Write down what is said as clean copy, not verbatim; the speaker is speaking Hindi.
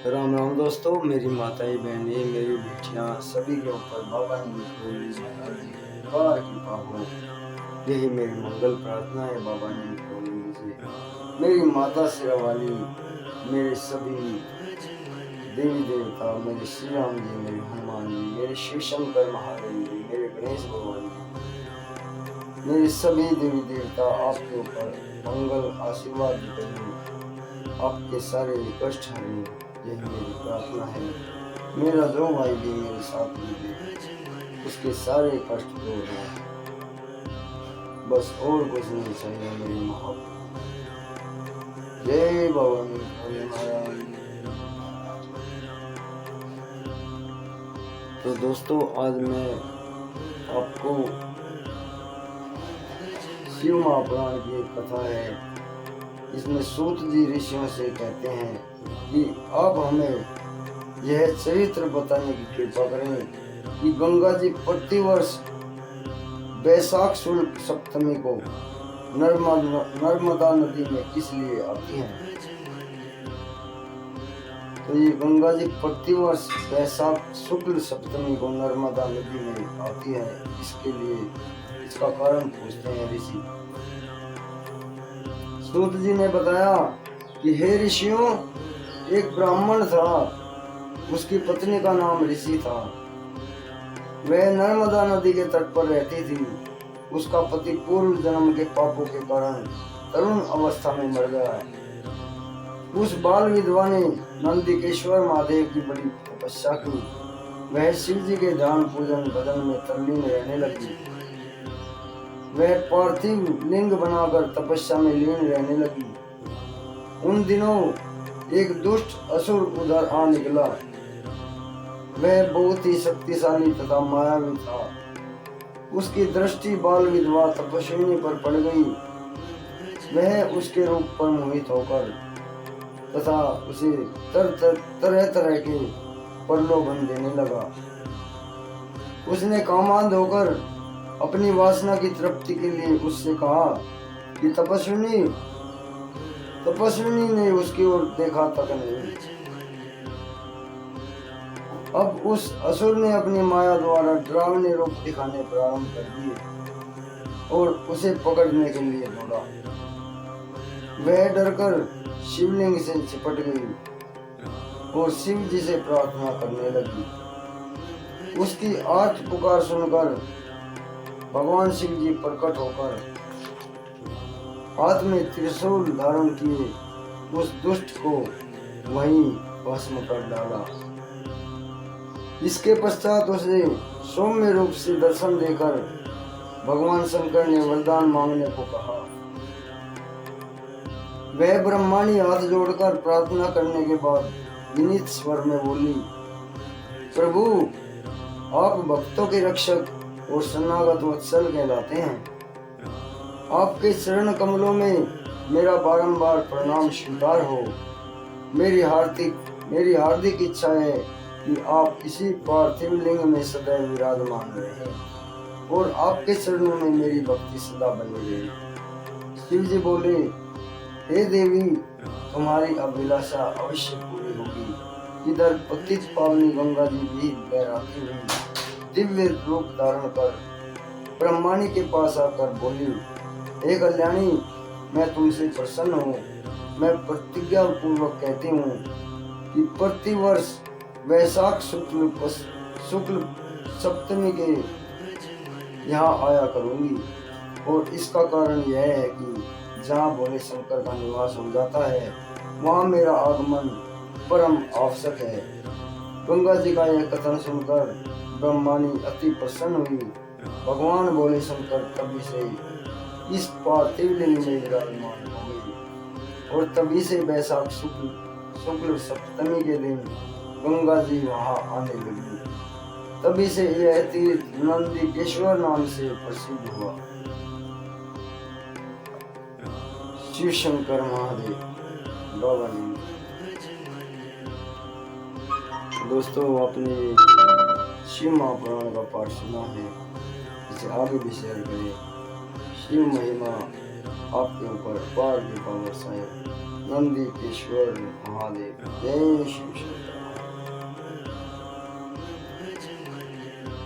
राम राम दोस्तों, मेरी माताएं बहनें, मेरी बेटियां, सभी के ऊपर बाबा नीमकरोली महाराज जी की अपार कृपा हो। यही मेरी मंगल प्रार्थना है। बाबा नीमकरोली जी से मेरी माता शेरावाली, मेरे सभी देवी देवता, मेरे श्री राम जी, मेरे हनुमान जी, मेरे शिव शंकर महादेव जी, मेरे गणेश भगवान जी, मेरे सभी देवी देवता आपके ऊपर मंगल आशीर्वाद करें, आपके सारे कष्ट हरें। यही मेरी प्रार्थना है। मेरा जो भाई भी मेरे साथ में उसके सारे कष्ट दूर हो, बस और कुछ नहीं चाहिए मेरी मोहब्बत। जय बाबा नीमकरोली महाराज। तो दोस्तों, आज मैं आपको शिव महापुराण की एक कथा है। इसमें सूत जी ऋषियों से कहते हैं कि आप हमें यह चरित्र बताने की कृपा करें कि गंगा जी प्रतिवर्ष बैसाख शुक्ल सप्तमी को नर्मदा नदी में किस लिए आती हैं। तो ये गंगा जी प्रतिवर्ष बैसाख शुक्ल सप्तमी को नर्मदा नदी में आती है। इसके लिए इसका कारण पूछते हैं ऋषि। सूत जी ने बताया कि हे ऋषियों, एक ब्राह्मण था, उसकी पत्नी का नाम ऋषि था। वह नर्मदा नदी के तट पर रहती थी। उसका पति पूर्व जन्म के पापों के कारण तरुण अवस्था में मर गया। उस बाल विधवा ने नंदिकेश्वर महादेव की बड़ी तपस्या की। वह शिव जी के ध्यान पूजन भजन में तल्लीन रहने लगी। वह पार्थिव लिंग बनाकर तपस्या में लीन रहने लगी। उन दिनों एक दुष्ट असुर उधर आ निकला। वह बहुत ही शक्तिशाली तथा मायावी था। उसकी दृष्टि बाल विधवा तपस्विनी पर पड़ गई। वह उसके रूप पर मोहित होकर तथा उसे तरह तरह के प्रलोभन देने लगा। उसने कामांध होकर अपनी वासना की तृप्ति के लिए उससे कहा कि तपस्विनी ने उसकी ओर देखा तक नहीं। अब उस असुर ने अपनी माया द्वारा डरावने रूप दिखाने प्रारंभ कर दिए और उसे पकड़ने के लिए दौड़ा। वह डरकर शिवलिंग से चिपट गई और शिव जी से प्रार्थना करने लगी। उसकी आर्त पुकार सुनकर भगवान शिव जी प्रकट होकर हाथ में त्रिशूल धारण किए उस दुष्ट को वहीं भस्म कर डाला। इसके पश्चात उसे सौम्य रूप से दर्शन देकर भगवान शंकर ने वरदान मांगने को कहा। वह ब्रह्माणी हाथ जोड़कर प्रार्थना करने के बाद विनीत स्वर में बोली, प्रभु, आप भक्तों के रक्षक और शरणागत वत्सल कहलाते हैं। आपके चरण कमलों में मेरा बारंबार प्रणाम स्वीकार हो। मेरी हार्दिक इच्छा है कि आप इसी पार्थिव लिंग में सदैव विराजमान रहें और आपके चरणों में मेरी भक्ति सदा बनी रहे। शिव जी बोले, हे देवी, तुम्हारी अभिलाषा अवश्य पूरी होगी। इधर पतित पावनी गंगा जी भी लहराती हुई दिव्य रूप धारण कर ब्रह्माणी के पास आकर बोली, हे कल्याणी, मैं तुमसे प्रसन्न हूँ। मैं प्रतिज्ञा पूर्वक कहती हूँ कि प्रतिवर्ष वैशाख शुक्ल सप्तमी के यहाँ आया करूंगी। और इसका कारण यह है कि जहाँ भोले शंकर का निवास हो जाता है, वहाँ मेरा आगमन परम आवश्यक है। गंगा जी का यह कथन सुनकर ब्रह्माणी अति प्रसन्न हुई। भगवान भोले शंकर तभी से इस पार्थिव लिंग में विराजमान हो गई और तभी से वैशाख शुक्ल सप्तमी के दिन गंगा जी वहाँ आने लगी। तभी से यह तीर्थ नंदिकेश्वर नाम से प्रसिद्ध हुआ। शिव शंकर महादेव बाबा नीम। दोस्तों, आपने शिव महापुराण का पाठ सुना है, इसे आगे भी शेयर करें। शिव महिमा आपके ऊपर पार कृपा बरसाए। नंदिकेश्वर महादेव। जय शिव।